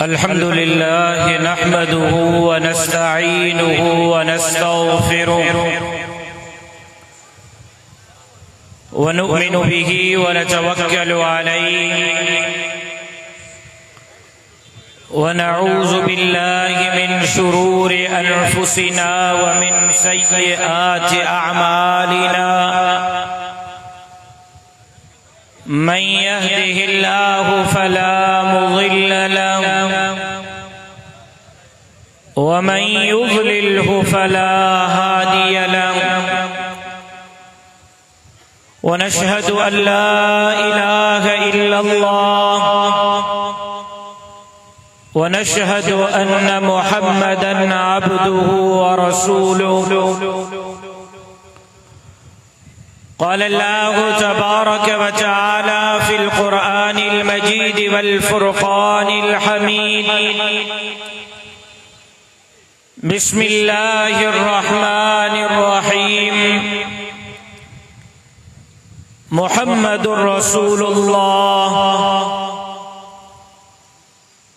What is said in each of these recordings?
अल्हम्दुलिल्लाह नहमदुहु व नस्तईनुहु व नस्तगफिरुहु व नु'मिनु बिही व नतवक्कलु अलैहि व नऊज़ु बिल्लाहि मिन शुरूरि अनफुसिना व मिन सय्यिआति अअमालिना मन यहदिहिल्लाहु फला मुज़िल्ल लहु व मन युज़लिल्हु फला हादिय लहु व नशहदु अन ला इलाहा इल्लल्लाह व नशहदु अन्न मुहम्मदन अब्दुहु व रसूलुहु। क़ाल अल्लाहु तबारक व तआला फ़िल क़ुरआनिल मजीद वल फ़ुरक़ानिल हमीद। बिस्मिल्लाहिर रहमानिर रहीम। मुहम्मदुर रसूलुल्लाह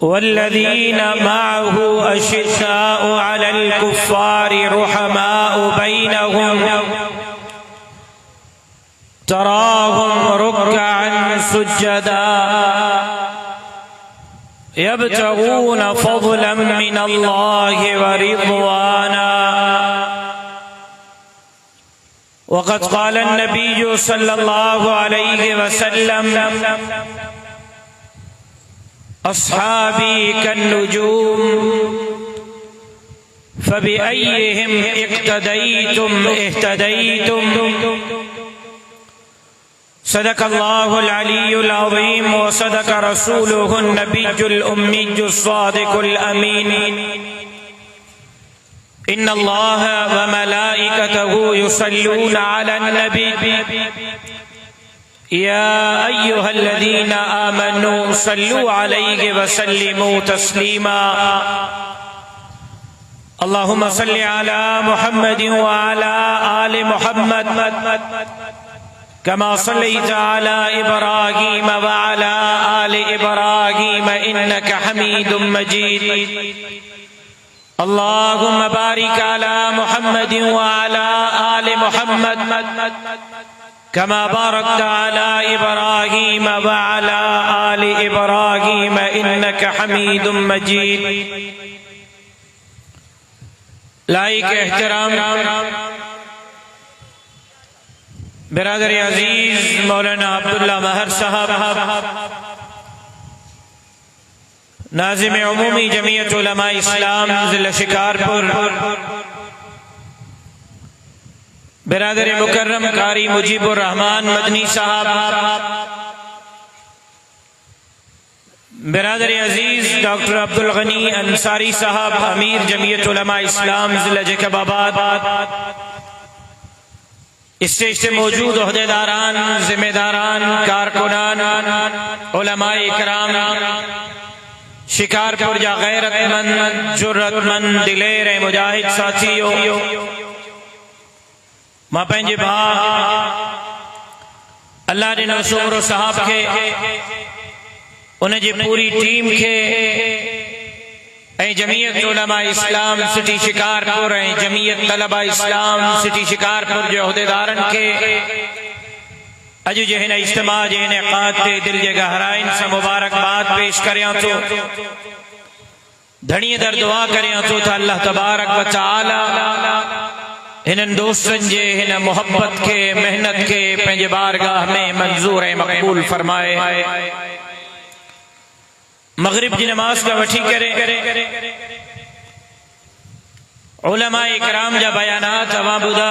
वल्लज़ीना मअहु अशिद्दाउ अलल कुफ़्फ़ारि रुहमाउ बैनहुम तराहुम रुक्अन सुज्जदा यब्तगून फ़ज़लन मिनल्लाहि व रिज़वाना। वक़द क़ाल अन्नबिय्यु सल्लल्लाहु अलैहि वसल्लम अस्हाबी कन्नुजूम फ़बिअय्यिहिम इक़्तदय्तुम इह्तदय्तुम। सदक़ल्लाहुल अलीयुल अज़ीम व सदक़ रसूलुहुन नबियुल उम्मियुस सादिकुल अमीन। इन्नल्लाह व मलाइकतहु युसल्लूना अलन नबी या अय्युहल्लज़ीना आमनू सल्लू अलैहि व सल्लिमू तस्लीमा। अल्लाहुम्मा सल्लि अला मुहम्मदिन व अला आलि मुहम्मद कमा सल्लैता अला इब्राहीम व अला आलि इब्राहीम इन्नका हमीदुम मजीद। अल्लाहुम्मा बारिक अला मुहम्मदिन व अला आलि मुहम्मद कमा बारकता अला इब्राहीम व अला आलि इब्राहीम इन्नका हमीदुम मजीद। लाइक एहतराम बिरादर अजीज मौलाना अब्दुल्ला महर साहब, नाज़िम उमूमी जमीयत उलमा इस्लाम ज़िला शिकारपुर, बिरादर मुकर्रम कारी मुजीबुर रहमान मदनी साहब, बिरादर अजीज डॉक्टर अब्दुल गनी अंसारी साहब, अमीर जमीयत उलमा इस्लाम ज़िला जैकबाबाद, स्टेज पे मौजूद ओहदेदारान, जिम्मेदारान, कारकुनान, उलमाए इकराम, शिकारपुर जा गैरतमंद जुर्रतमंद दिलेर मुजाहिद साथियों, मां पंहिंजे भाउ अल्लाह ॾिनो सुमरो साहब खे, उन जी पूरी टीम खे ऐं जमीयत उलमा इस्लाम सिटी शिकारपुर ऐं जमीयत तलबा इस्लाम सिटी शिकारपुर जे उहदेदारनि खे अॼु जे हिन इज्तिमा जे इनेकाद ते दिल जे गहराइनि सां मुबारकबाद पेश करियां थो। धणीअ दर दुआ करियां थो त अल्लाह तबारक व तआला हिननि दोस्तनि जे हिन मोहब्बत खे, मेहनत खे पंहिंजे बारगाह में मंज़ूर ऐं मक़बूल फरमाए। मग़रिब जी नमाज़ का वठी करे उलमा इकराम जा बयानात अवां ॿुधा।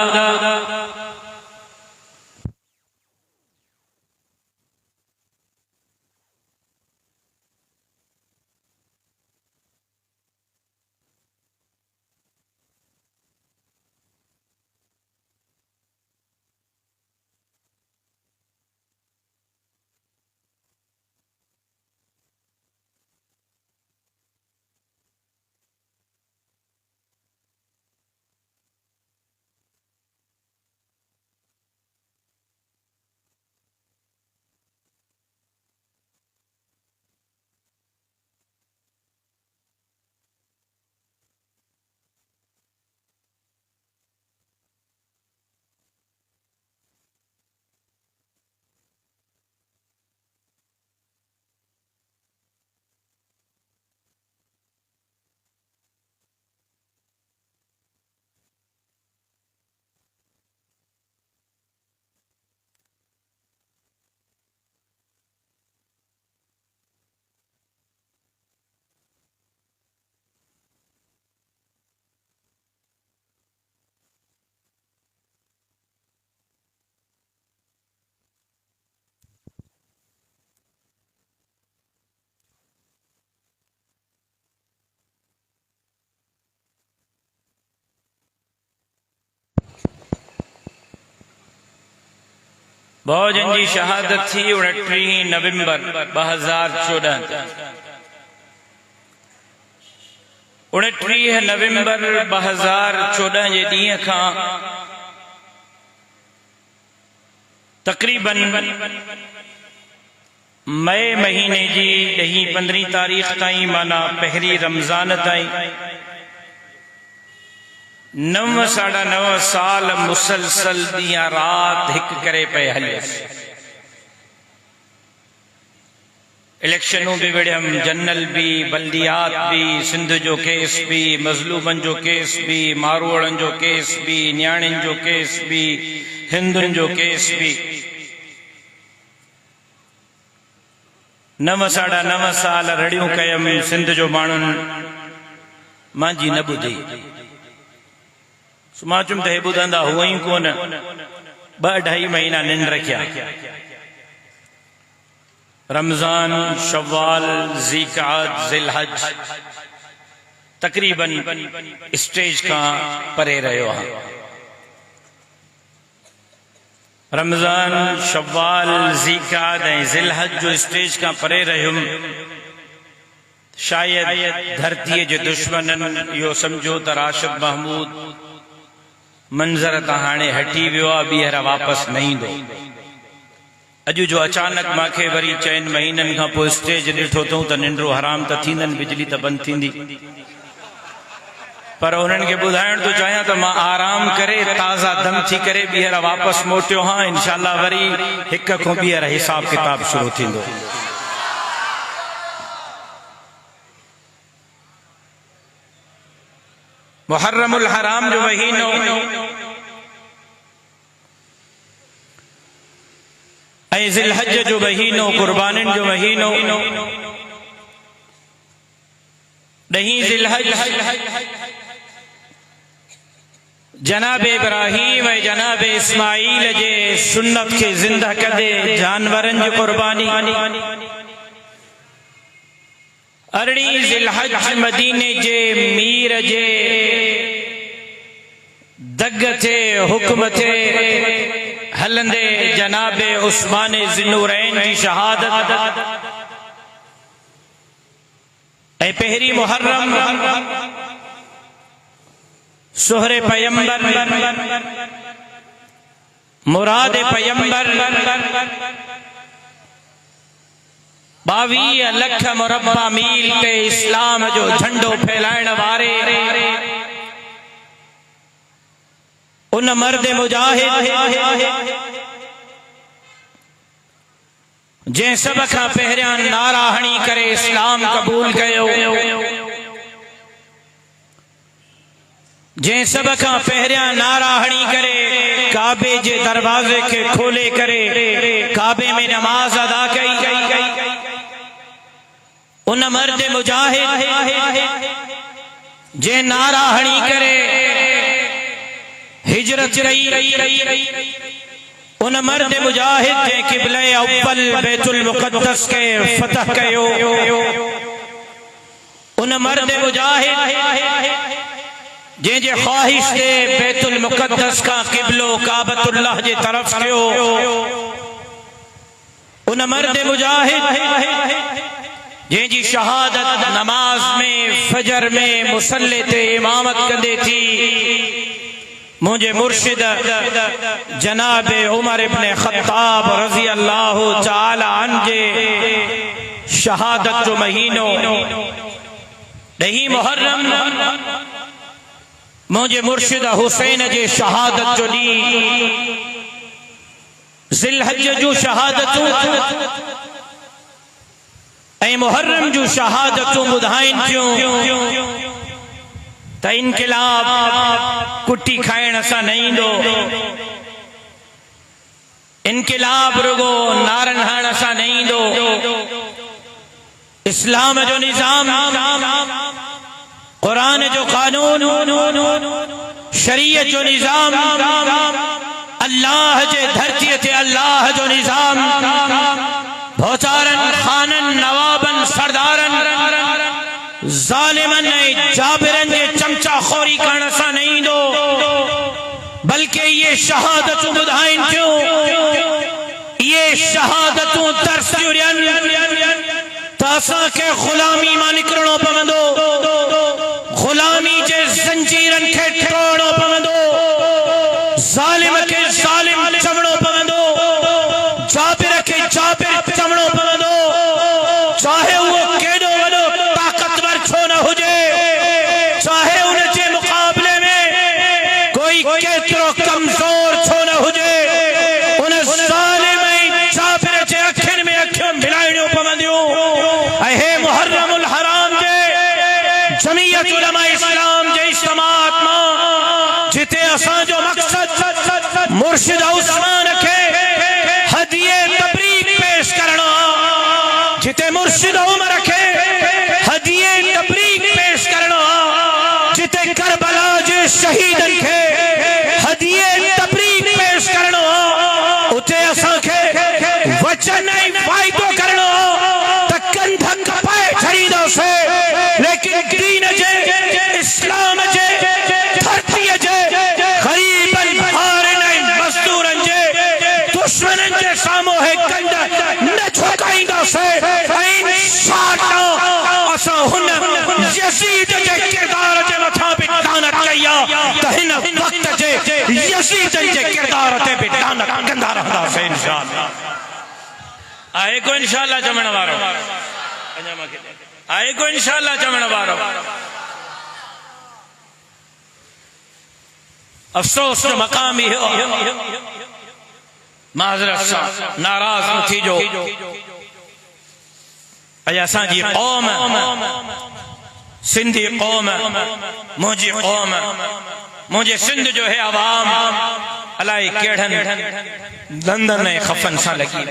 बहुजन जी शहादत थी 29 नवंबर 2014। 29 नवंबर 2014 जे ॾींहं खां तक़रीबन मई महीने जी 10-15 तारीख़ ताईं माना पहिरीं रमज़ान ताईं 9-9.5 साल मुसलसल ॾींहं रात हिक करे पे हलिया। इलेक्शनों भी विड़ियम, जनरल भी, बल्दियात भी, सिंध जो केस भी, मज़लूमन जो केस भी, मारवाड़न जो केस भी, न्याणिन जो केस भी, हिंदुन जो केस भी। 9.5 साल रड़ियूं कयम सिंध जो माण्हुन मांजी न ॿुधी। मां चुम त हे ॿुधंदा हुआ ई कोन। 2-2.5 महीना निंड रखिया। रमज़ान, शव्वाल, ज़ीक़ात, ज़िलहज तकरीबन स्टेज का परे रहियो आहे। रमज़ान, शव्वाल, ज़ीक़ात ऐं ज़िलहज जो स्टेज का परे रहियुम। शायद धरतीअ जे दुश्मनन इहो समझो त राशिद महमूद मंज़र तां हाणे हटी वियो आहे, ॿीहर वापस न ईंदो। अॼु जो अचानक मांखे वरी 4 महीननि खां पोइ स्टेज ॾिठो अथऊं त निंड्रो हराम त थींदनि, बिजली त बंदि थींदी। पर उन्हनि खे ॿुधाइण थो चाहियां त मां आराम करे ताज़ा दम थी करे ॿीहर वापसि मोटियो हां। इंशाअल्लाह वरी हिक खां ॿीहर हिसाब किताब शुरू थींदो। मुहर्रमुल हराम जो महीनो ऐं ज़िलहज जो महीनो, कुर्बानिन जो महीनो। 10 ज़िलहज जनाब इब्राहीम ऐं जनाब इस्माईल जे सुन्नत खे ज़िंदा कंदे जानवरन जी कुर्बानी। 18 ज़िलहज मदीने जे मीर जे दग थे हुक्म थे हलंदे जनाब उस्मान ज़िन्नूरैन जी शहादत। ऐं पहिरीं मुहर्रम सोहरे पैगंबर, मुराद पैगंबर 22 लख मुरब्बा मील ते इस्लाम जो झंडो फैलाइण वारे उन मर्द मुजाहिद जंहिं सभ खां पहिरियां नारा हणी करे इस्लाम क़बूल कयो, जंहिं सभ खां पहिरियां नारा हणी करे काबे जे दरवाज़े खे खोले करे काबे में नमाज अदा कई, उन मर्द मुजाहिद जंहिं नारा हणी करे हिजरत कई, उन मर्द मुजाहिद जंहिं क़िबला अव्वल बैतुल मुक़द्दस के फतह कयो, उन मर्द मुजाहिद जंहिंजे ख्वाहिश ते बैतुल मुक़द्दस का क़िबलो काबतुल्लाह जे तरफ कयो, उन मर्द मुजाहिद जंहिंजी शहादत नमाज में फजर में मुसल्ले ते इमामत कंदे थी मुझे मुर्शिद जनाब उमर इब्न ख़त्ताब रज़ी अल्लाह ताला अन्हु जे शहादत जो महीनो 10 मुहर्रम मुझे मुर्शिद हुसैन जे शहादत जो ॾींहुं, ज़िलहज जो शहादतूं ऐं मुहर्रम जो शहादतूं ॿुधाइनि थियूं त इनकलाब कुटी खाइण सां न ईंदो, इनकलाब रुगो नारन हणण सां न ईंदो। इस्लाम जो निज़ाम, कुरान जो कानून, शरीयत जो निज़ाम, अल्लाह जे धरती ते अल्लाह जो निज़ाम भोचारन, खानन, नवाबन, सरदारन, ज़ालिमन ऐं जाबिरन जे चमचा खोरी करण सां न ईंदो, बल्कि ये शहादतूं ॿुधाइनि थियूं शहादतूं तरसियुरियन त असांखे ग़ुलामी मां निकिरणो पवंदो, ग़ुलामी जे ज़ंजीरनि खे टोड़णो पवंदो, ज़ालिम खे ज़ालिम चवणो पवंदो, जाबिर खे जाबिर चवणो पवंदो, चाहे उहो केॾो वॾो ताक़तवर छो न हुजे, चाहे उन जे मुक़ाबले में कोई केतिरो कमज़ोर छो न हुजे, उन ज़ालिम ऐं जाबिर जे अखियुनि में अखियूं मिलाइणियूं पवंदियूं। ऐं हे मुहर्रमुल हराम जे जमीयत उलमा इस्लाम जे इज्तिमाअत मां जिते असांजो मक़सद मुर्शिद उस्मान खे हदिये तबरीक पेश करणो, जिते मुर्शिद उमर खे हदिये तबरीक पेश करणो, जिते करबला जे शहीदन खे हदिये तबरीक पेश करणो, उते असांखे वचन ऐं वाइदो करणो त कंध कपाए छॾींदासीं, लेकिन दीन जे इस्लाम जे धरतीअ जे ग़रीबनि भाउरनि ऐं मज़दूरनि जे दुश्मननि जे साम्हूं हे कंध न झुकाईंदासीं। ऐं इंशाअल्लाह असां हुन यज़ीद जे किरदार जे मथां बि लानत कई आहे त हिन वक़्त जे यज़ीदनि जे किरदार ते बि लानत कंदा रहंदासीं इंशाअल्लाह। आहे को इंशाअल्लाह चवण वारो? आहे को इंशाअल्लाह चवण वारो? अफ़सोस जो मक़ाम इहो माज़रत सां नाराज़ न थीजो, अॼु असांजी क़ौम, सिंधी क़ौम, मुंहिंजी क़ौम, मुंहिंजे सिंध जो हे अवाम अलाए कहिड़नि धंधनि ऐं ख़फ़नि सां लॻी।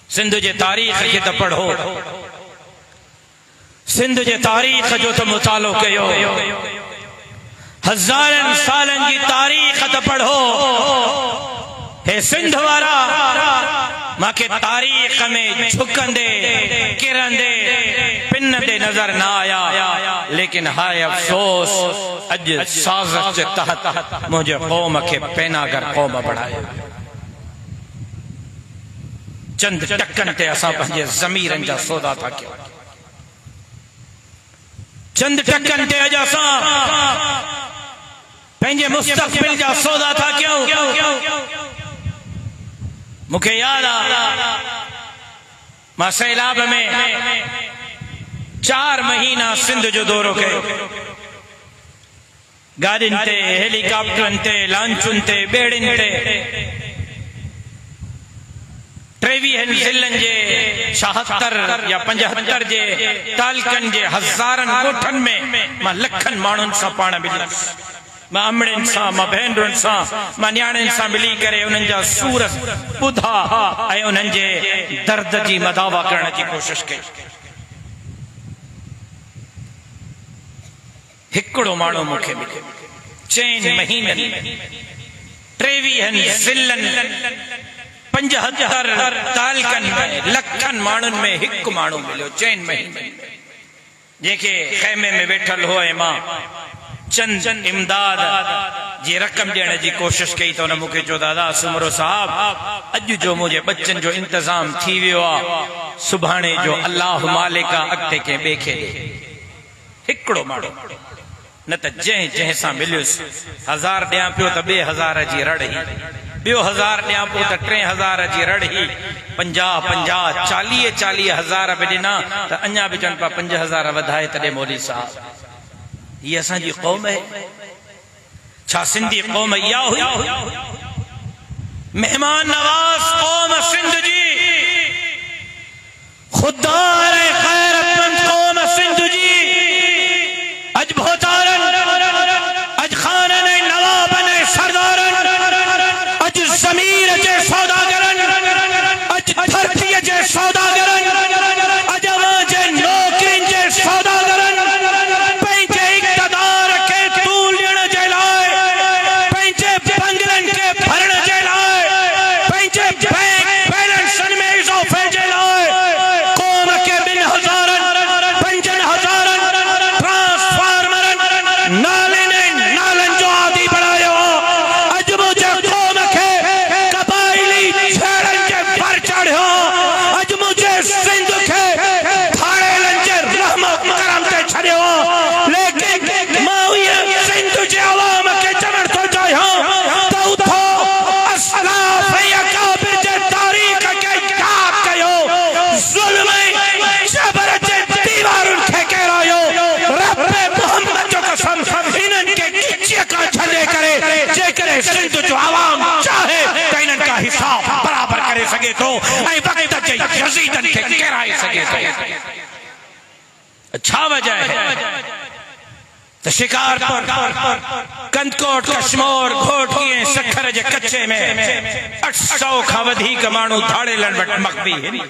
सिंध जे तारीख़ खे त पढ़ो, सिंध जे तारीख़ जो त मुतालो कयो, हज़ारनि सालनि जी तारीख़ त पढ़ो। हे सिंध वारा मूंखे तारीख़ में झुकंदे किरंदे पिनंदे नज़र न आया, लेकिन हाय अफ़सोस अॼु साज़श जे तहत मुंहिंजे क़ौम खे पैनागर क़ौम बणायो। चंद टकनि ते असां पंहिंजे ज़मीरनि जा सौदा था कयूं, चंद टकनि ते अॼु असां पंहिंजे मुस्तक़बिल जा सौदा था कयूं। मूंखे यादि आहे मां सैलाब में 4 महीना सिंध जो दौरो कयो, गाॾियुनि ते, हेलीकॉप्टरनि ते, लांचुनि ते, ॿेड़ियुनि ते, 23 ज़िलनि जे 76 या 75 जे तालुकनि जे हज़ारनि ॻोठनि में मां लखनि माण्हुनि सां पाण मिलियुसि, मां अमड़ियुनि सां, मां भेनरुनि सां, मां न्याणियुनि सां मिली करे उन्हनि जा सूर ॿुधा ऐं उन्हनि जे दर्द जी मदावा करण जी कोशिश कई। हिकिड़ो माण्हू मूंखे मिलियो 4 महीननि 23 ज़िलनि 75 तालुकनि में लखनि माण्हुनि में हिकु माण्हू मिलियो 4 महीननि में, जंहिंखे ख़ैमे में वेठल हो ऐं मां चंद इमदाद जी रक़म ॾियण जी कोशिश कई त हुन मूंखे चयो, दादा सुमरो साहब अॼु जो मुंहिंजे बच्चनि जो इंतज़ाम थी वियो आहे, सुभाणे जो अल्लाह मालिक अॻिते कंहिं ॿिए खे ॾे। हिकिड़ो माण्हू, न त जंहिं जंहिं सां मिलियुसि 1000 ॾियां पियो त 2000 जी रड़ही, ॿियो 1000 ॾियां पियो त 3000 जी रड़ही, 50 40 हज़ार बि ॾिना त अञा बि चवनि पिया 5000 वधाए तॾहिं मोदी साहब। ये असांजी क़ौम है, छा सिंधी क़ौम इहा हुई? मेहमान नवाज़ क़ौम सिंध जी, खुददार ग़ैरतमंद क़ौम सिंध जी, अज भोतारन, अज खानन नवाबन सरदारन, अज ज़मीर जे सौदागरन, अज धरती जे सौदागरन, अज अवां जे नौकरियुनि जे सौदागरन, क़ौम सके तो ऐं वक्त जे यज़ीदन खे किराए सके तो। छा वजह है तो शिकारपुर कंदकोट कश्मोर घोटिए सखर जे कच्चे में 800 खां वधीक माण्हू धाड़ेलन वटि मक़बी आहिनि।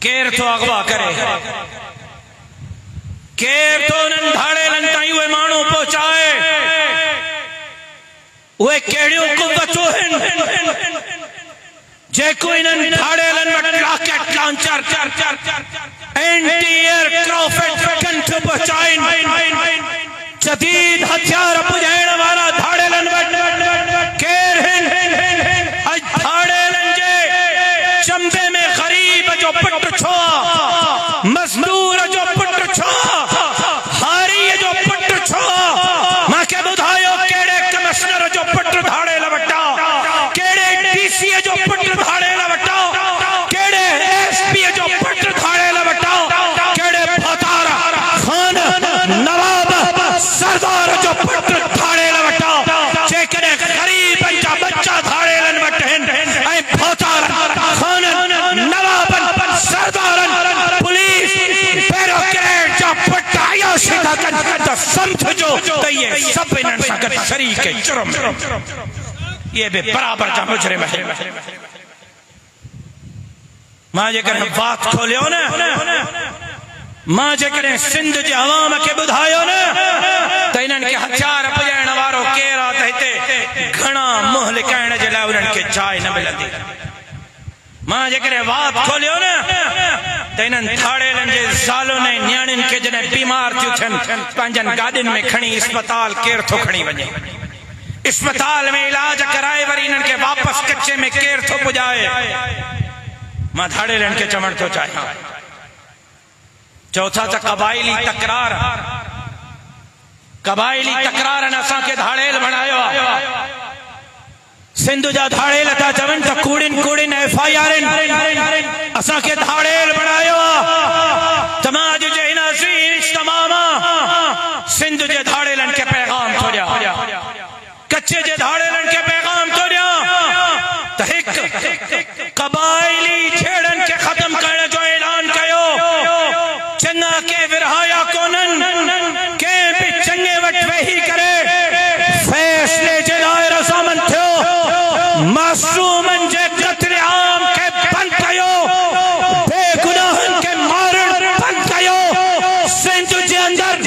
केर तो अगवा करे, केर तो उन्हनि धाड़ेलन ताईं उहे माण्हू पहुचाए। उहे कहिड़ियूं कुव्वतूं आहिनि जेको इन्हनि धाड़ेलन वटि rocket launcher anti aircraft gun पहुचाइन, जदीद हथियार पुजाइण वारा धाड़ेलन वटि केर आहिनि। अॼु धाड़ेलन जे चंबे में गरीब जो पुट छो, मजदूर जो पुट छो, हारी जो पुट छो। मूंखे ॿुधायो कहिड़े कमिश्नर जो पुट धाड़ेल वटा, कहिड़े डीसी जो पुट धाड़ेल वटा, कहिड़े एसपी जो पुट धाड़ेल वटा, कहिड़े फतारा खान नवाब सरदार जो पुट धाड़ेल वटा। जेकॾहिं गरीबन जा बच्चा धाड़ेलन वटि आहिनि ऐं फतारा खान नवाबन सरदारन पुलिस ब्यूरोक्रेट जा पुट आयाशी था कनि त समझो त इहे सभु इन्हनि सां गॾु शरीक जुर्म, ये भी बराबर जा मुजरिम है। मां जेकॾहिं बात खोलियो न, मां जेकॾहिं सिंध जे अवाम खे ॿुधायो न त इन्हनि खे हथियार पुॼाइण वारो केरु आहे त हिते घणा मुंहुं लिकाइण जे लाइ उन्हनि खे जाइ न मिलंदी। मां जेकॾहिं बात खोलियो न त इन्हनि धाड़ेलनि जे ज़ालुनि ऐं नियाणियुनि खे जॾहिं बीमार थियूं थियनि पंहिंजनि गाॾियुनि में खणी अस्पताल केरु थो खणी वञे, अस्पताल में इलाज कराए वरी इन्हनि खे वापसि कच्चे में केरु थो पुॼाए। मां धाड़ेलनि खे चवण थो चाहियां, चौथा त क़बाइली तकरारनि असांखे धाड़ेल बणायो आहे। सिंध जा धाड़ेल था चवनि त कूड़िन FIR असांखे धाड़ेल बणायो आहे। त मां अॼु जे हिन अज़ीम इज्तिमा मां सिंध जे धाड़ेलनि खे पैगाम थो ॾियां, कच्चे जे धाड़ेलनि खे पैगाम थो ॾियां त हिकु क़बाइली छेड़नि खे ख़त्म करण जो ऐलान कयो। चङा के विरहाया कोन्हनि, कंहिं बि चङे वटि वेही करे फ़ैसिले जे लाइ रज़ामंद थियो। मासूमनि जे क़त्ल आम खे बंदि कयो, बेगुनाहनि खे मारण बंदि कयो। सिंध जे अंदरि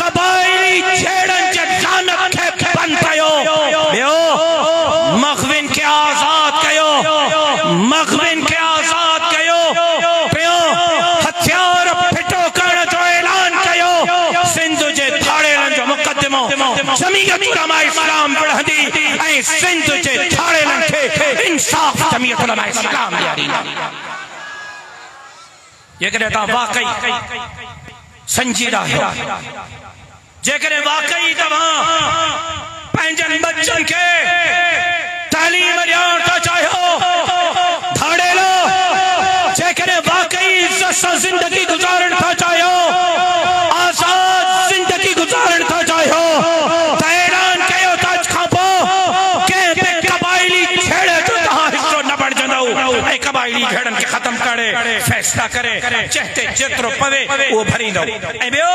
क़बाइली छेड़नि जे लानत खे बंदि कयो। ॿियो मग़विन खे आज़ाद कयो, मग़विन खे आज़ाद कयो। टियों हथियार फिटो करण जो ऐलान कयो। सिंध जे धाड़ेलनि जो मुक़दमो जमीयत उलमा इस्लाम पढ़ंदी ऐं सिंध जे धाड़ेलनि खे इंसाफ़ जमीयत उलमा इस्लाम ॾियारी। जेकॾहिं तव्हां वाक़ई संजीदा आहियो, जेकॾहिं वाक़ई तव्हां पंहिंजनि बच्चनि खे तालीम ॾियण था चाहियो, धाड़ेलो जेकॾहिं वाक़ई इज़्ज़त सां ज़िंदगी गुज़ारण था चाहियो, आज़ाद ज़िंदगी गुज़ारण था चाहियो, त ऐलान कयो त अॼु खां पोइ कंहिं बि क़बाइली छेड़े जो तव्हां हिसो न बणिजंदव ऐं क़बाइली छेड़नि खे ख़त्म करे फ़ैसिला करे चहते जेतिरो पवे उहो भरींदव। ऐं ॿियो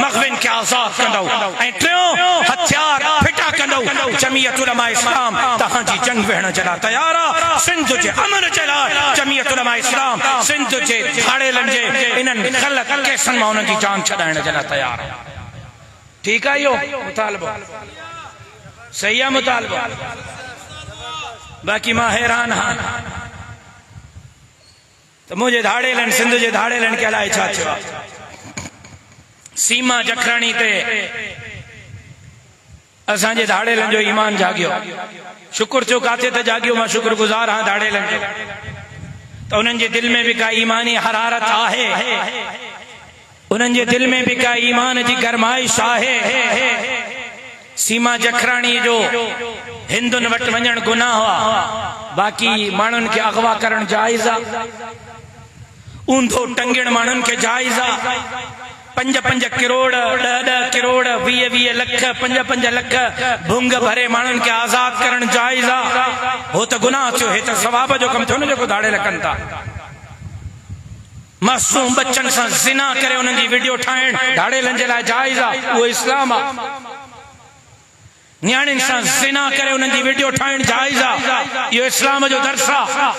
मग़विन खे आज़ाद कंदव। ऐं टियों हथियार फिटा कंदव। जमीयत उलमा इस्लाम तव्हांजी जंग वेहण जे लाइ तयार आहे। सिंध जे अमन जे लाइ जमीयत उलमा इस्लाम सिंध जे धाड़ेलनि जे इन्हनि ग़लत केसनि मां उन्हनि जी जान छॾाइण जे लाइ तयार आहे। ठीकु आहे, इहो मुतालबो सही आहे, मुतालबो। बाक़ी मां हैरान आहियां त मुंहिंजे धाड़ेलनि, सिंध जे धाड़ेलनि खे अलाए छा थियो आहे। सीमा जखराणी ते असांजे धाड़ेलनि जो ईमान जागियो। शुक्र थियो काथे त जागियो, मां शुक्रगुज़ार आहियां धाड़ेलनि जो त उन्हनि जे दिलि में बि का ईमानी हरारत आहे, उन्हनि जे दिलि में बि का ईमान जी गरमाइश आहे। सीमा जखराणी जो हिंदुनि वटि वञणु गुनाह आहे, बाक़ी माण्हुनि खे अगवा करणु जाइज़ आहे, ऊंधो टंगण माण्हुनि खे जाइज़ आहे। 5-5 करोड़ 10-10 करोड़ 20-20 लख 5-5 लख भुंग भरे माण्हुनि खे आज़ाद करण जाइज़ आहे? हो त गुनाह थियो, हे त सवाब जो कमु थियो न जेको दाड़े लखनि था। मासूम बच्चन सां ज़िना करे उन्हनि जी वीडियो ठाहिण दाड़ेलनि जे लाइ जाइज़ आहे? उहो इस्लाम आहे। न्याणियुनि सां ज़िना करे उन्हनि जी वीडियो ठाहिण जाइज़ आहे? इहो इस्लाम जो दर्स आहे।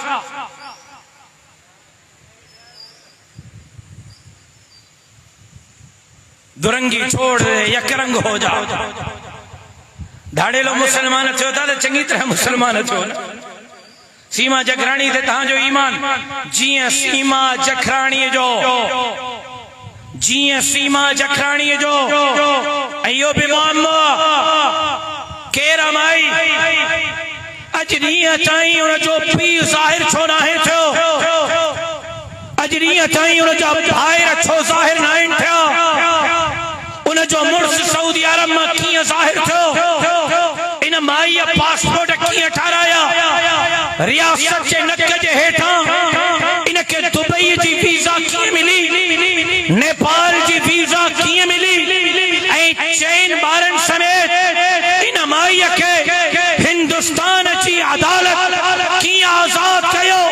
दुरंगी छोड़ दे, यकरंग हो जा। धाड़ेलो मुसलमान थियो था त चङी तरह मुसलमान थियो न। सीमा जखराणी ते तव्हांजो ईमान जीअं सीमा जखराणीअ जो, जीअं सीमा जखराणीअ जो। ऐं इहो बि मामलो केरु माई अॼु ॾींहं ताईं हुनजो पीउ ज़ाहिर छो न आहे थियो? अॼु ॾींहं ताईं हुनजा भाइर छो ज़ाहिर न आहिनि थिया? उनजो मुड़ुस सऊदी अरब में कीअं ज़ाहिर थियो? इन माईअ पासपोर्ट कीअं ठाराया? रियासत जे नक जे हेठां इनखे दुबई जी वीज़ा कीअं मिली? नेपाल जी वीज़ा कीअं मिली? ऐं 4 ॿारनि समेत इन माईअ खे हिंदुस्तान जी अदालत कीअं आज़ाद कयो?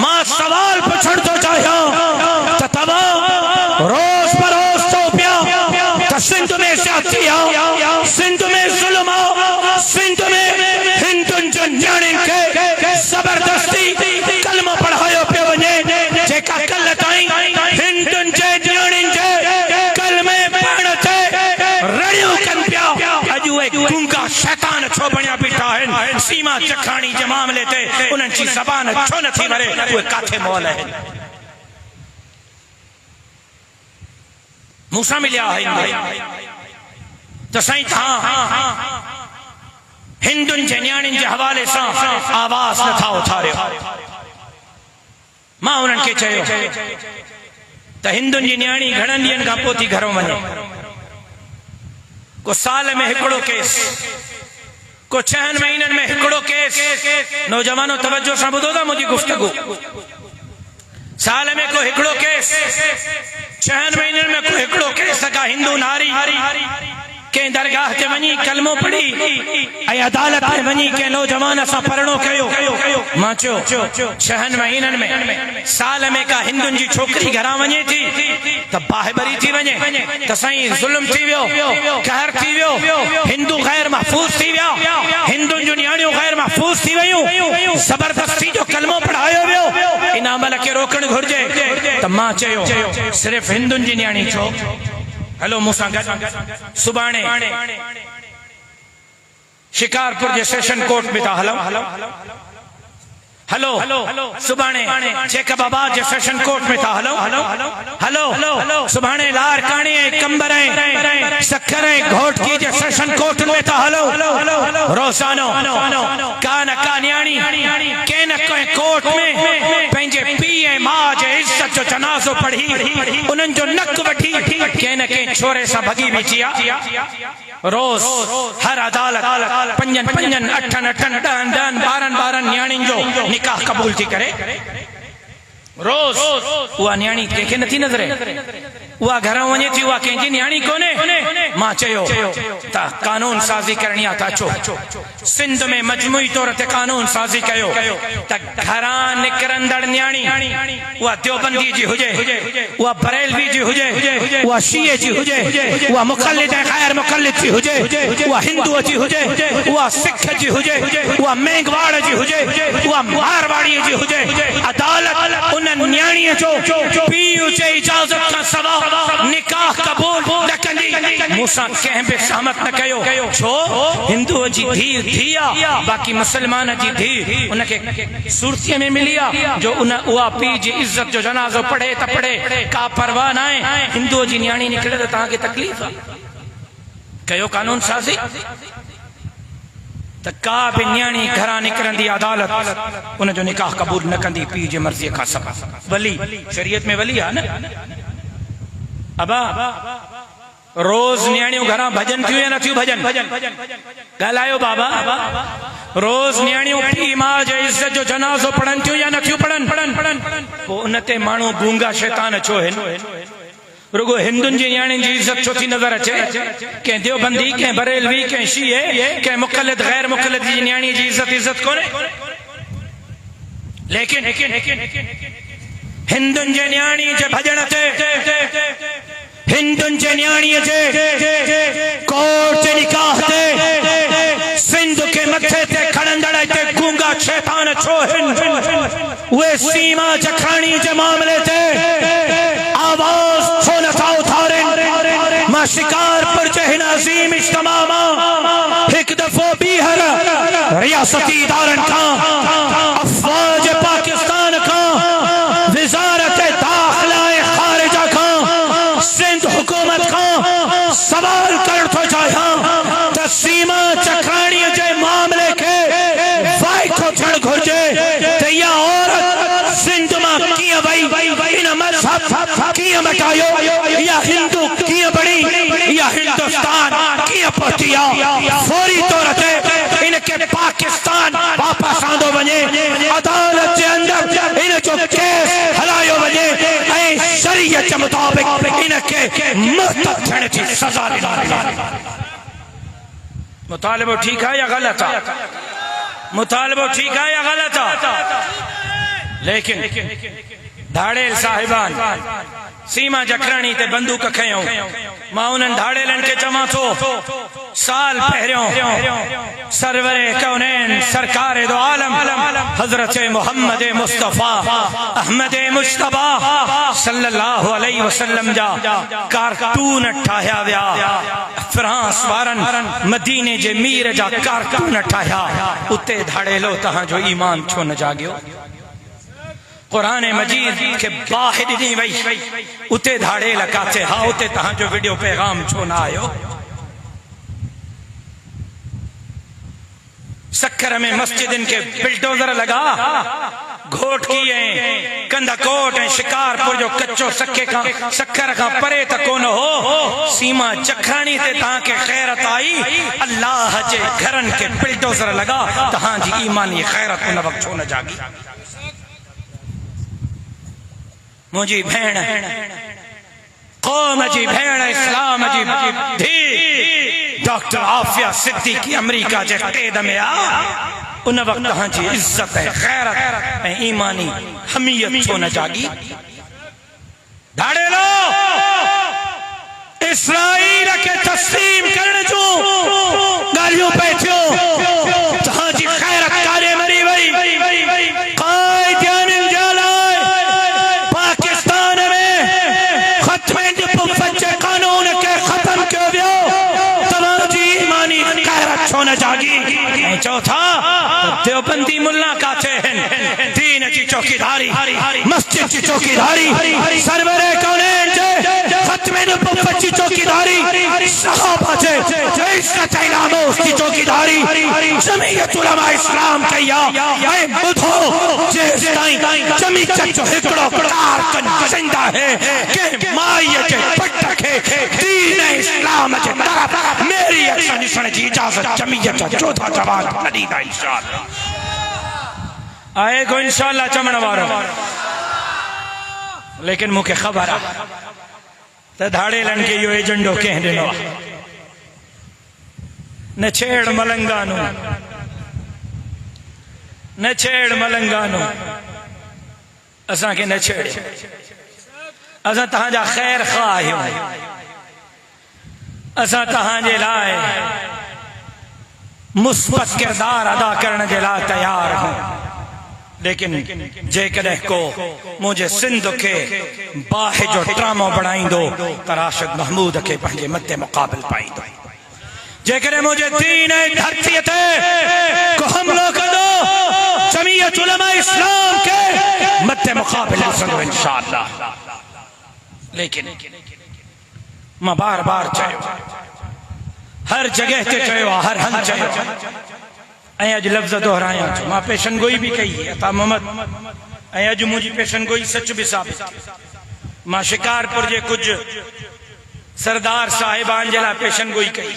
मां सवाल पुछण थो चाहियां त तव्हां रोज़ बरोज़ तो पिया त सिंध में ज्यादती आहे, सिंध में ज़ुल्म आहे, सिंध में हिंदुनि जो न्याणियुनि खे ज़बरदस्ती कलमो पढ़ायो पियो वञे, जेका कल्ह ताईं हिंदुनि जे न्याणियुनि जे कलमे पढ़ण ते रड़ियूं कनि पिया। अॼु उहे गूंगा शैतान छो बणिया बीठा आहिनि? सीमा जखराणी जे मामले ते उन्हनि जी ज़बान छो नथी वरे? उहे काथे मौल आहिनि? मूंसां मिलिया त साईं तव्हां हिंदुनि जे न्याणियुनि जे हवाले सां आवाज़ नथा उथारियो। मां उन्हनि खे चयो त हिंदुनि जी न्याणी घणनि ॾींहंनि खां पोइ थी घरों वञे। को साल में हिकिड़ो केस, को 6 महीननि में हिकिड़ो केस। नौजवानो तवज्जो सां ॿुधो था मुंहिंजी गुफ़्तगू। साल में को हिकिड़ो केस, 6 महीननि में को हिकिड़ो केस। का हिंदू नारी कंहिं दरगाह ते वञी कलमो पढ़ी ऐं अदालत में वञी कंहिं नौजवान सां परणो कयो। मां चयो 6 महीननि में साल में का हिंदुनि जी छोकिरी घरां वञे थी त बाहिबरी थी वञे त साईं ज़ुल्म थी वियो, कहर थी वियो, हिंदू गैर महफूज़ थी विया, हिंदुनि जूं न्याणियूं गैर महफूज़ थी वयूं, ज़बरदस्ती जो कलमो पढ़ायो वियो। इन अमल खे रोकणु घुर्जे। त मां चयो सिर्फ़ हिंदुनि जी न्याणी छो? हलो मूंसां गॾु सुभाणे शिकारपुर जे सेशन कोर्ट में था हलो। हलो सुभाणे जेकबाबाद जे सेशन कोर्ट में था हलो। सुभाणे लारकाणी ऐं कंबर ऐं सखर ऐं घोटकी जे सेशन कोर्ट में था हलो। रोज़ानो का न का न्याणी कंहिं न कंहिं कोर्ट में पंहिंजे पीउ ऐं माउ जे इज़त जो जनाज़ो पढ़ी उन्हनि जो नक वठी कंहिं न कंहिं छोरे सां भॻी बीठी आहे। रोज़ हर अदालत 5-5, 8-8, 10-10, 12-12 न्याणियुनि जो निकाह कबूल थी करे। रोज़ उहा न्याणी कंहिंखे नथी नज़रे, उहा घरों वञे थी, उहा कंहिंजी न्याणी कोन्हे। मां चयो त कानून साज़ी करणी आहे त अचो सिंध में मजमूई तौर ते कानून साज़ी कयो त घरां निकिरंदड़ न्याणी उहा देवबंदी जी हुजे, उहा बरेलवी जी हुजे, उहा शीए जी हुजे, उहा मुक़ल्लिद ऐं गैर मुक़ल्लिद जी हुजे, उहा हिंदूअ जी हुजे, उहा सिख जी हुजे, उहा मेघवाड़ जी हुजे, उहा मारवाड़ीअ जी हुजे। अदालत उन न्याणीअ जो पीउ जे इजाज़त खां सवाइ निकाह कबूल न कंदी। मूंसां कंहिं बि सहमत न कयो। छो? हिंदूअ जी धी आहे, बाक़ी मुसलमान जी धी उनखे सुर्तीअ में मिली आहे जो उहा पीउ जी इज़त जो जनाज़ो पढ़े त पढ़े, का परवाह न आहे। हिंदूअ जी न्याणी निकिरे त तव्हांखे तकलीफ़ आहे। कयो कानून साज़ी त का बि न्याणी घरां निकिरंदी अदालत उनजो निकाह कबूल न कंदी पीउ जी मर्ज़ीअ खां सवाइ। वली शरीयत में वली आहे न। अबा रोज़ न्याणियूं घरां भजन थियूं या नथियूं? भजन ॻाल्हायो बाबा। रोज़ न्याणियूं पीउ माउ जे इज़त जो जनाज़ो पढ़नि थियूं या नथियूं पढ़नि? पोइ उन ते माण्हू गूंगा शैतान छो आहिनि? रुगो हिंदुनि जी न्याणी जी इज्जत छो थी नजर अचे? कंहिं देवबंदी, कंहिं बरेलवी, कंहिं शीए, कंहिं मुक़लिद गैर मुक़लिद जी न्याणी जी इज्जत कोन्हे। लेकिन हिंदुनि जे न्याणी जे भॼण ते, हिंदुनि जे न्याणीअ जे कोर्ट जे निकाह ते, सिंध के मथे ते खणंदड़ ते गूंगा शैतान छो हिन? उहे सीमा जखराणी जे मामले ते आवाज छो नथा उथारिन? मां शिकारपुर जे हिन अज़ीम इज्तिमा मां हिकु दफ़ो ॿीहर रियासती इदारनि खां, अफ़वाज पाकिस्तान खां, वज़ारत दाख़िला ख़ारिजा खां, सिंध हुकूमत खां सवाल करण थो चाहियां त सीमा चखराणीअ जे मामले खे वाइको थियणु घुरिजे त इहा औरत सिंध मां कीअं वई, इन मज़हब कीअं मटायो, इहा हिंदू कीअं बणी, इहा हिंदुस्तान कीअं पहुती आहे। फौरी तौर ते इनके पाकिस्तान वापस आंदो वञे, अदालत जे अंदर इन जो केस हलायो वञे ऐं शरीयत जे मुताबिक़ इनके मुर्तद थियण जी सज़ा ॾिनी वञे। मुतालिबो ठीक है या गलत है? मुतालिबो ठीक है या गलत है? लेकिन धाड़ेल साहिबान सीमा जखराणी ते बंदूक खयों। मां उन्हनि धाड़ेलनि खे चवां थो, साल पहिरियों सरवरे कौनैन सरकार दो आलम हजरत मोहम्मद मुस्तफा अहमद मुश्तबा सल्लल्लाहु अलैहि वसल्लम जा कारटून ठाहिया विया। फ्रांस वारनि मदीने जे मीर जा कारटून ठाहिया। उते धाड़ेलो तव्हांजो ईमान छो न जागियो? कुरान मजीद के बाहि ॾिनी वई, उते धाड़ेल काथे? हा, उते तव्हांजो वीडियो पैगाम छो न आयो? सखर में मस्जिदन के बिल्डोजर लगा, घोट किए कंदा कोट ऐं शिकारपुर जो कच्चो सखर खां परे त कोन हो। सीमा चखराणी ते तव्हांखे ख़ैरत आई, अल्लाह जे घरनि के बिल्डोजर लगा, तव्हांजी ईमानी ख़ैरत उन वक़्तु छो न जागी? मुझी भेण, कौम जी भेण, इस्लाम जी धी डॉक्टर आफिया सिद्दीकी अमेरिका जे क़ैद में आ। उन वक्त तव्हांजी इज्जत ऐं ग़ैरत ऐं ईमानी हमीयत छो न जागी? धाड़ेलो इसराइल के तस्लीम करण जूं ॻाल्हियूं पई थियूं, तव्हांजी ग़ैरत काॾे मरी वई? छो न जागी? चौथा, देवबंदी मुल्ला काथे हैं? दीन की चौकीदारी, मस्जिद की चौकीदारी, सरवरे कौनैन जे खत्मे नबुव्वत की चौकीदारी, सहाबा जे इज्जत ऐं नामूस की चौकीदारी, जमीयत उलमा इस्लाम कया। ऐं ॿुधो, जेसिताईं जमीयत जो हिकिड़ो कारकुन जिंदा है के माईअ जे पट खे दीन इस्लाम जे तरफ़ मेरी एक्शन ॾिसण जी इजाज़त जमीयत चौथा जवान न ॾींदा इंशाअल्लाह। आए को इंशाअल्लाह चवण वारो। लेकिन मूंखे ख़बर आहे त धाड़ेलनि खे इहो एजेंडो कंहिं ॾिनो आहे। न छेड़ मलंगानो, न छेड़ मलंगानो, असांखे न छेड़। असां तव्हांजा ख़ैर ख़्वाह आहियूं, असां तव्हांजे लाइ मुस्बत किरदार अदा करने के लिए तैयार हूं। लेकिन जेकॾहिं को मुझे सिंध के बाहि जो ड्रामो बणाईंदो त राशिद महमूद के पंहिंजे मथे मुक़ाबिल पाईंदो। जेकॾहिं मुझे दीन ऐं धरतीअ ते को हमलो कंदो, जमीयत उलमा इस्लाम के मथे मुक़ाबिल ॾिसंदो इंशाअल्लाह। लेकिन मां बार बार चयो, हर जगह ते चयो, हर हंध चयो, ऐं अॼु लफ़्ज़ दोहरायां थो। मां पेशनगोई भी कई अता मोहम्मद, ऐं अॼु मुंहिंजी पेशनगोई सच भी साबित। मां शिकारपुर जे कुछ सरदार साहिबान जे लाइ पेशनगोई कई।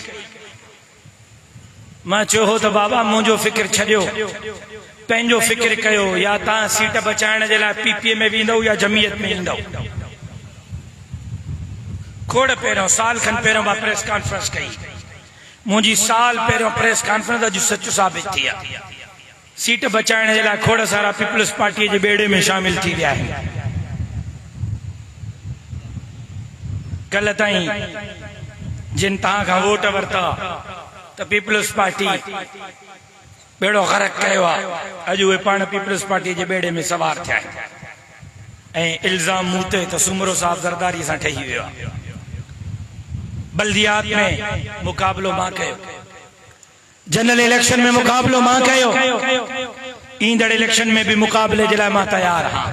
मां चयो हो त बाबा मुंहिंजो फिक्र छॾियो, पंहिंजो फिक्र कयो, या तव्हां सीट बचाइण जे लाइ पीपीए में वेंदव या जमीयत में ईंदव। खोड़ पहिरियों साल खन पहिरियों मां प्रेस कॉन्फ्रेंस कई। मुंहिंजी साल पहिरियों प्रेस कॉन्फ्रेंस अॼु सच साबित थी आहे। सीट बचाइण जे लाइ खोड़ सारा पीपल्स पार्टी जे बेड़े में शामिल थी विया आहिनि। कल ताईं जिन तव्हां खां वोट वरिता त पीपल्स पार्टी बेड़ो ग़रक़ कयो आहे। अॼु उहे पाण पीपल्स पार्टी जे बेड़े में सवार थिया आहिनि ऐं इल्ज़ाम मूं ते त सुमरो साहब ज़रदारी सां ठही वियो आहे। बल्दियात में मुक़ाबलो मां कयो, जनरल इलेक्शन में मुक़ाबलो मां कयो, ईंदड़ इलेक्शन में भी मुक़ाबले जे लाइ मां तैयार आहियां।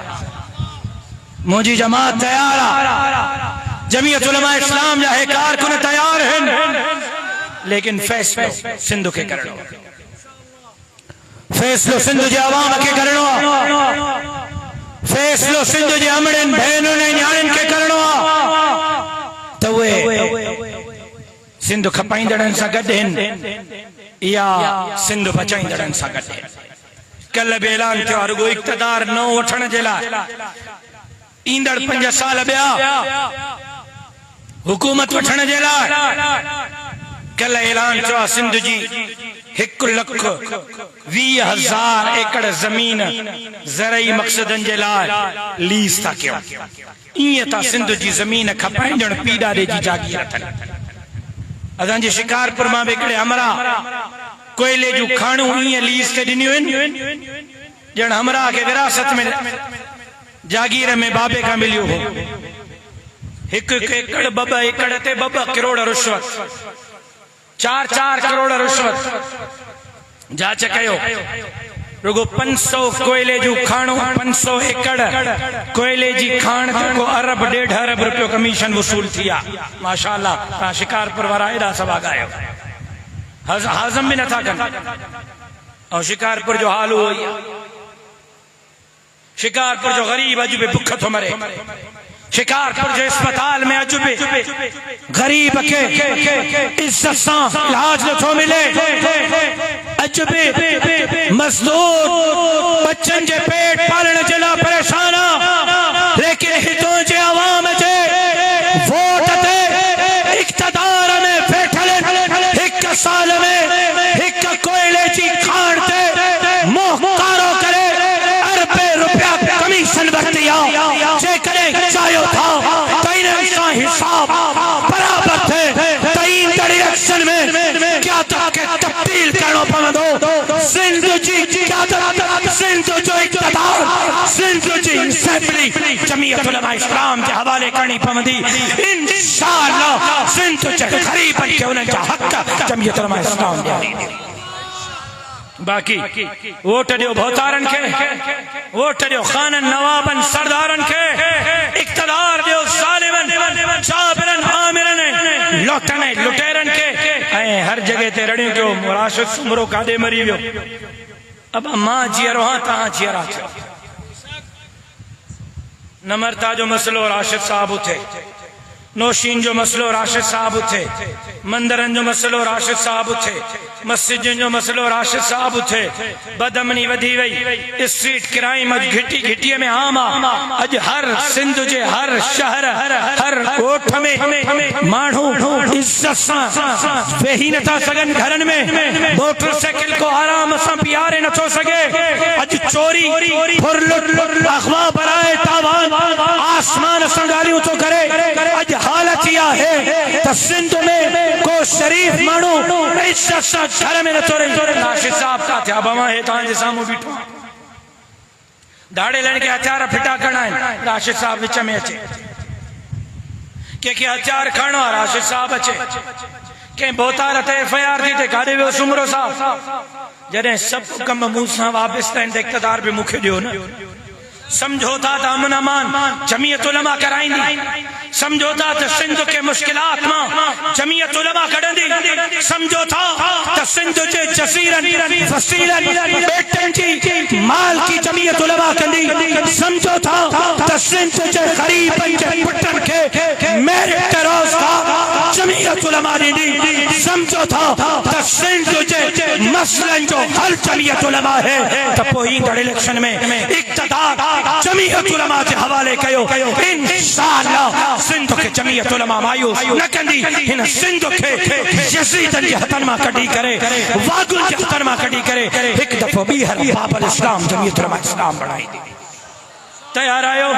मुंहिंजी जमात तैयार आहे, जमीयत उलमा इस्लाम जा कारकुन तैयार आहिनि, लेकिन फैसलो सिंध खे करणो आहे। फैसलो सिंध जे अवाम खे करणो आहे। फैसलो सिंध जे अमड़नि भेनरुनि ऐं न्याणियुनि खे करणो आहे त उहे सिंध खपाईंदड़नि सां गॾु आहिनि या सिंध बचाईंदड़नि सां गॾु आहिनि। कल बि ऐलान थियो आहे रुगो इक़्तिदार न वठण जे लाइ ईंदड़ 5 साल ॿिया हुकूमत वठण जे लाइ कल ऐलान थियो आहे सिंध जी 1,20,000 एकड़ ज़मीन ज़रई मक़सदनि जे लाइ लीज़ था कयूं। ईअं था सिंध जी ज़मीन खपाईंदड़ पीडारे जी जागीर अथनि। असांजे शिकारपुर मां बि हिकिड़े हमरा कोयले जूं खाणूं ईअं लीज़ ते ॾिनियूं आहिनि ॼण हमरा खे विरासत में जागीर में बाबे खां मिलियो हो। 1 एकड़ 2 एकड़ ते 2 करोड़ रिश्वत, 4 करोड़ रिश्वत जांच कयो। रुगो 500 कोयले जूं खाणूं 500 एकड़ कोयले जी खाण ते को अरब 1.5 अरब रुपयो कमीशन वसूल थी आहे। माशाअल्लाह तव्हां शिकारपुर वारा एॾा सभा गायो, हाज़म बि नथा कनि। ऐं शिकारपुर जो हाल उहो ई आहे। शिकारपुर जो गरीब अॼु बि बुख थो मरे। शिकारपुर जे अस्पताल में अॼु बि गरीब खे इज्जत सां इलाज नथो मिले। अॼु बि मज़दूर बच्चन जे पेट पालण जे लाइ परेशान आहे, लेकिन हितों जे अवाम जे वोट ते इक़्तिदार में वेठल 1 साल में 1 कोयले जी खाण ते मोहकारो करे अरबे रुपया कमीशन वरती आहे। जेकॾहिं चाहियो था त इन्हनि सां हिसाब बराबर थिए त ईंदड़ इलेक्शन में क़यादत खे तब्दील करणो पवंदो। सिंध जी क़यादत, सिंध जो इक़्तिदार, सिंध जी असेंबली जमीयत उलमा इस्लाम जे हवाले करणी पवंदी। इंशाअल्लाह सिंध जे गरीबनि खे उन्हनि जा हक़ जमीयत उलमा इस्लाम ॾियारींदी। बाकी वोट ॾियो भोतारनि खे, वोट ॾियो ख़ाननि नवाबनि सरदारनि खे, इक़्तिदार ॾियो ज़ालिमनि जाबिरनि आमिरनि लुटनि लुटेरनि खे। ऐं हर जगह ते रड़ियूं कयो राशिद सुमरो काॾे मरी वियो। अब मां जीअरो आहियां, तव्हां जीअरा थियो। नम्रता जो मसलो राशिद साहब उथे, नौशीन जो मसलो राशिद साहब उथे, मंदिरनि जो मसलो राशिद साहब उथे, मस्जिदुनि जो मसलो राशिद साहब उथे। बदमनी वधी वई, स्ट्रीट क्राइम अॼु घिटीअ में आम आहे। अॼु हर सिंध जे हर शहर हर ॻोठ में माण्हू इज़त सां वेही नथा सघनि घरनि में, मोटरसाइकिल को आराम सां पीआरे नथो सघे। अॼु चोरी फुरलुट अगवा बराए तावान आसमान सां ॻाल्हियूं थो करे। अॼु हालत इहा है त सिंध में को शरीफ माण्हू इज़त सां घर में नथो रही। राशिद साहब का थिया बमा है तव्हांजे साम्हूं बीठो, दाड़े लण के हथियार फिटा करणा आहिनि। राशिद साहब विच में अचे, कंहिंखे हथियार खणणो आहे राशिद साहब अचे। कंहिं बोतार ते FIR थी थे, काॾे वियो सुमरो साहब। जॾहिं सभु कम मूं सां वाबस्ता आहिनि त इक़्तिदार बि मूंखे ॾियो न। समझौता त अमन अमान जमीयत उलमा कराईंदी, समझौता त सिंध के मुश्किलात मां जमीयत उलमा कढंदी, समझौता त सिंध जे जसीरनि फसीलनि बेटनि जी माल की जमीयत उलमा कंदी, समझौता त सिंध जे गरीबनि जे पुटनि खे मेरिट रोज़गार जमीयत उलमा ॾींदी, समझौता त सिंध जे मसलन जो हल जमीयत उलमा है त पोइ ईंदड़ इलेक्शन में इक़्तिदार जमीयत उलमा जे हवाले कयो। इंशाअल्लाह सिंध के जमीयत उलमा मायूस न कंदी। हिन सिंध के यज़ीदन जे हथन मां कढी करे, वागुन जे हथन मां कढी करे हिक दफ़ो ॿीहर बाबल इस्लाम जमीयत उलमा इस्लाम बणाईंदी। तैयार आयो?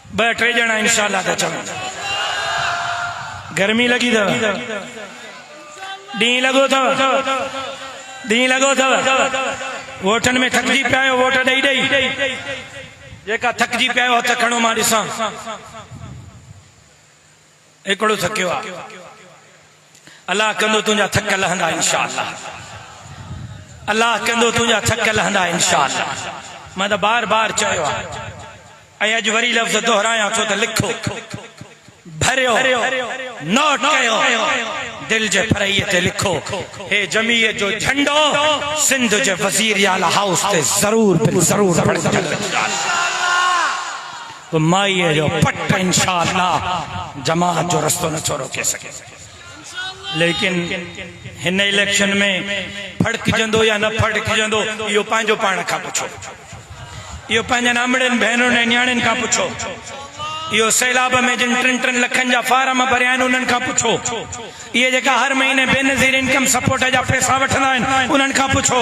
ब टे ॼणा इंशाअल्लाह त चवनि। गर्मी लगी थव, डी लगो थव, डी लगो थव। वोटन में थकजी पिया आहियो, वोट ॾेई ॾेई जेका थकजी पिया आहियो त खणो, मां ॾिसां। हिकिड़ो थकियो आहे, अल्लाह कंदो तुंहिंजा थक लहंदा इंशाअल्लाह, अल्लाह कंदो तुंहिंजा थक लहंदा इंशाअल्लाह। मां त बार बार चयो आहे ऐं अॼु वरी लफ़्ज़ दोहरायां छो त लिखो, भरियो, नोट कयो, दिल जे फरईअ ते लिखो, हे जमीयत जो झंडो सिंध जे वज़ीर आला हाउस ते ज़रूर ज़रूर माईअ जो पट इंशाअल्लाह जमात जो रस्तो नथो रोके सके। लेकिन हिन इलेक्शन में फड़कजंदो या न फड़कजंदो इहो पंहिंजो पाण खां पुछो, इहो पंहिंजनि आमड़नि भेनरुनि ऐं न्याणियुनि खां पुछो, इहो सैलाब में जिन 3-3 लखनि जा फार्म भरिया आहिनि उन्हनि खां पुछो, इहे जेका हर महीने बेनज़ीर इनकम सपोर्ट जा पैसा वठंदा आहिनि उन्हनि खां पुछो,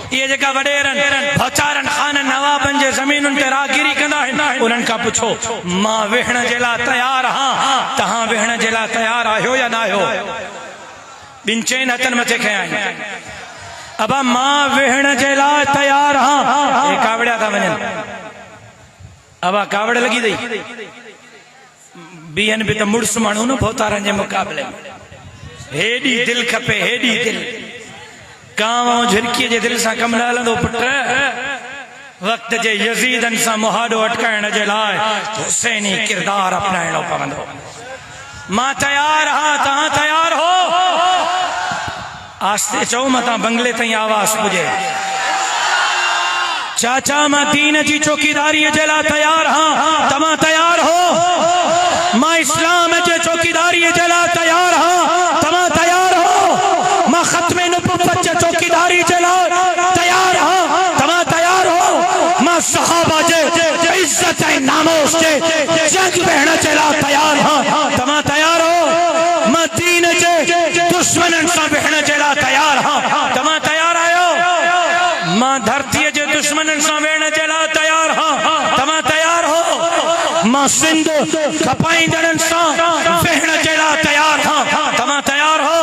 इहे जेका वॾेरनि भचारनि ख़ाननि नवाबनि जे ज़मीनुनि ते राहगीरी कंदा आहिनि उन्हनि खां पुछो। मां वेहण जे लाइ तयारु आहियां, तव्हां वेहण जे लाइ तयारु आहियो या न आहियो? ॿिनि चइनि हथनि मथे खयां आहिनि। अब मां वेहण जे लाइ तयारु आहियां। हे कावड़िया था वञनि, अब कावड़ लगी दई बीहन भी तो मुड़स माण्हू न भोतारनि जे मुक़ाबले में। हेॾी दिल खपे, हेॾी दिल। कांव ऐं झिरकीअ जे दिल सां कमु न हलंदो पुट। वक़्त जे यज़ीदन सां मुहादो अटकाइण जे लाइ हुसैनी किरदार अपनाइणो पवंदो। मां तयारु आहियां, तव्हां तयारु हो? आस्ते चओ, मतां बंगले ताईं आवाज़ पुॼे। चाचा मां दीन जी चौकीदारी जे लाइ तयारु आहियां, तव्हां तयारु हो? मां इस्लाम जे चौकीदारी जे लाइ तयारु आहियां, तव्हां तयारु हो? मां ख़त्मे नबुव्वत जे चौकीदारी जे लाइ तयारु आहियां, तव्हां तयारु हो? मां सहाबा जे इज्जत ऐं नामूस जे जंग वेहण जे लाइ तयारु आहियां, तव्हां तयारु हो? मां दीन जे दुश्मननि सां वेहण जे लाइ तयारु आहियां, तव्हां तयारु आहियो? मां धरतीअ जे दुश्मननि सां वेहण जे लाइ तयारु आहियां, तव्हां तयारु हो? मां सिंध खपाईंदड़नि सां वेहण जे लाइ तयारु आहियां, तव्हां तयारु हो?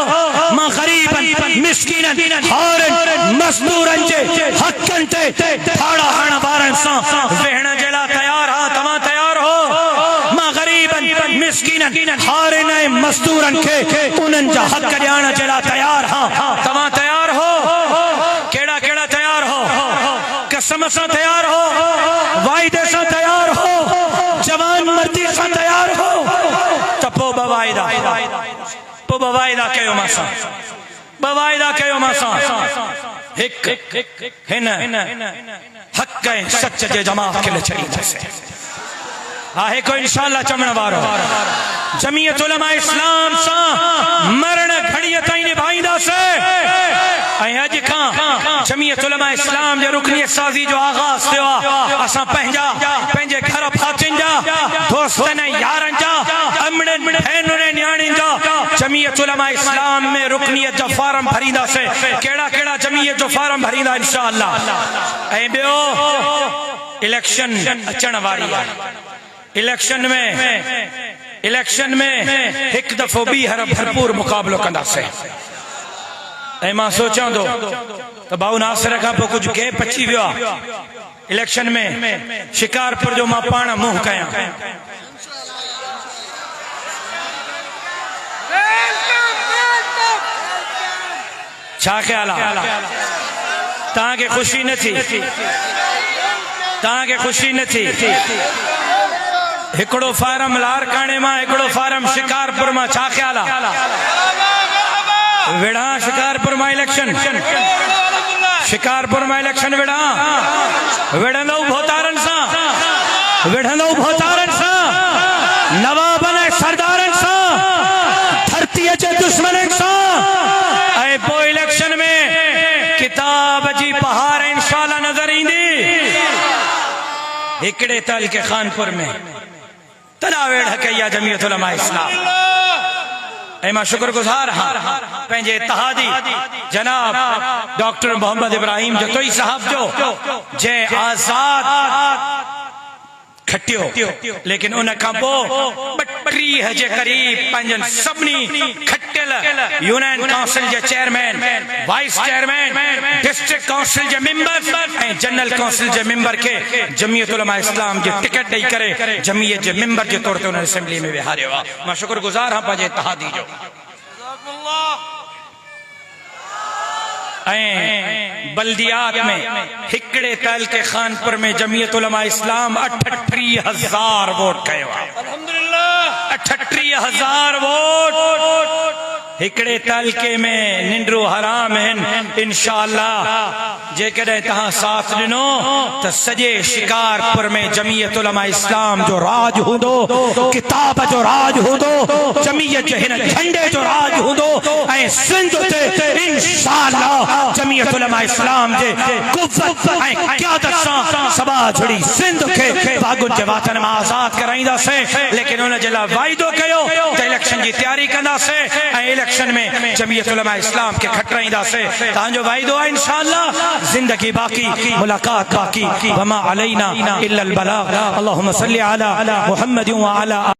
मां ग़रीबनि, मिस्कीननि, हारनि, मज़दूरनि जे हक़नि ते ठाड़ा हणण वारनि सां वेहण जे लाइ तयारु आहियां, तव्हां तयारु हो? मां ग़रीबनि, मिस्कीननि, हारनि ऐं मज़दूरनि खे उन्हनि जा हक़ ॾियण जे लाइ तयारु आहियां, तव्हां तयारु हो? कहिड़ा कहिड़ा तयारु हो? कसम सां तयारु हो? वाइदे सां तयारु हो? जवान मर्दी सां तयारु हो? त पोइ बवाइदा कयो मां सां, बवाइदा कयो मां सां। हिकु हिन हक़ ऐं सच जे जमात खे छॾींदासीं। आहे को इंशाअल्लाह चवण वारो, जमीयत उलमा इस्लाम सां मरण घड़ीअ ताईं निभाईंदासीं। ऐं अॼु खां जमीयत उलमा इस्लाम जे रुकनियत साज़ी जो आगाज़ थियो आहे। असां पंहिंजे घर फातियुनि जा, दोस्तनि ऐं यारनि जा, अमड़नि भेनरुनि ऐं न्याणियुनि जा जमीयत उलमा इस्लाम में रुकनियत जा फार्म भरींदासीं। कहिड़ा कहिड़ा जमीयत जो फार्म भरींदा इंशाअल्लाह। ऐं ॿियो, इलेक्शन अचण वारी आहे। इलेक्शन में हिकु दफ़ो ॿीहर भरपूर मुक़ाबलो कंदासीं। ऐं मां सोचां थो त भाऊ नासिर खां पोइ कुझु गैप अची वियो आहे इलेक्शन में। शिकारपुर जो मां पाण मुंहुं कयां। छा ख़्याल आहे? तव्हांखे ख़ुशी न थी? तव्हांखे ख़ुशी न थी? हिकिड़ो फार्म लारकाणे मां, हिकिड़ो फार्म शिकारपुर मां। छा ख़्याल आहे? विढ़ा शिकारपुर मां इलेक्शन, शिकारपुर मां इलेक्शन विढ़ंदो भोतारनि सां, विढ़ंदो भोतारनि सां, नवाबनि ऐं सरदारनि सां, धरतीअ जे दुश्मननि सां। ऐं पोइ इलेक्शन में हिकड़े तल के खानपुर में तनावेड़ हकैया जमीयत उलमा इस्लाम ऐं मां शुक्रगुज़ार हाँ पंहिंजे इत्तहादी जनाब डॉक्टर मोहम्मद इब्राहिम जतोई साहब जो जे आज़ाद खटियो लेकिन उन खां पोइ 30 जे करीब पंहिंजनि सभिनी खटियल यूनियन काउंसिल जे chairman vice chairman district council जे मेंबर ऐं जनरल काउंसिल जे मेंबर खे जमीयत उलमा इस्लाम जी टिकट ॾेई करे जमीयत जे मेंबर जे तौर ते उन्हनि असेंबली में विहारियो आहे। मां शुक्रगुज़ार आहियां पंहिंजे इत्तहादी जो। ऐं बल्दियात में हिकड़े तल के खानपुर में जमीयत उलमा इस्लाम 38,000 वोट कयो आहे। अल्हम्दुलिल्लाह 38,000 वोट हिकड़े तलके में निंड्रो हराम आहिनि। इंशाअल्लाह जेकॾहिं तहां साथ ॾिनो त सॼे शिकारपुर में जमीयत उलमा इस्लाम जो राज हूंदो, किताब जो राज हूंदो, जमीयत जे हिन झंडे जो राज हूंदो ऐं सिंध ते इंशाअल्लाह जमीयत उलमा इस्लाम जे कुव्वत ऐं क़यादत सां सभा झुड़ी सिंध खे बागुनि जे वातन मां आज़ाद कराईंदासीं। लेकिन उन जे लाइ वाइदो कयो त इलेक्शन जी तैयारी कंदासीं ऐं इलेक्शन में जमीयत उलमा इस्लाम के खटराईंदासीं। तव्हांजो वाइदो आहे इंशाअल्लाह। जिंदगी बाकी, मुलाकात बाकी। वमा अलैना इल्लल बलाग। अल्लाहुम्मा सल्लि अला मुहम्मद व अला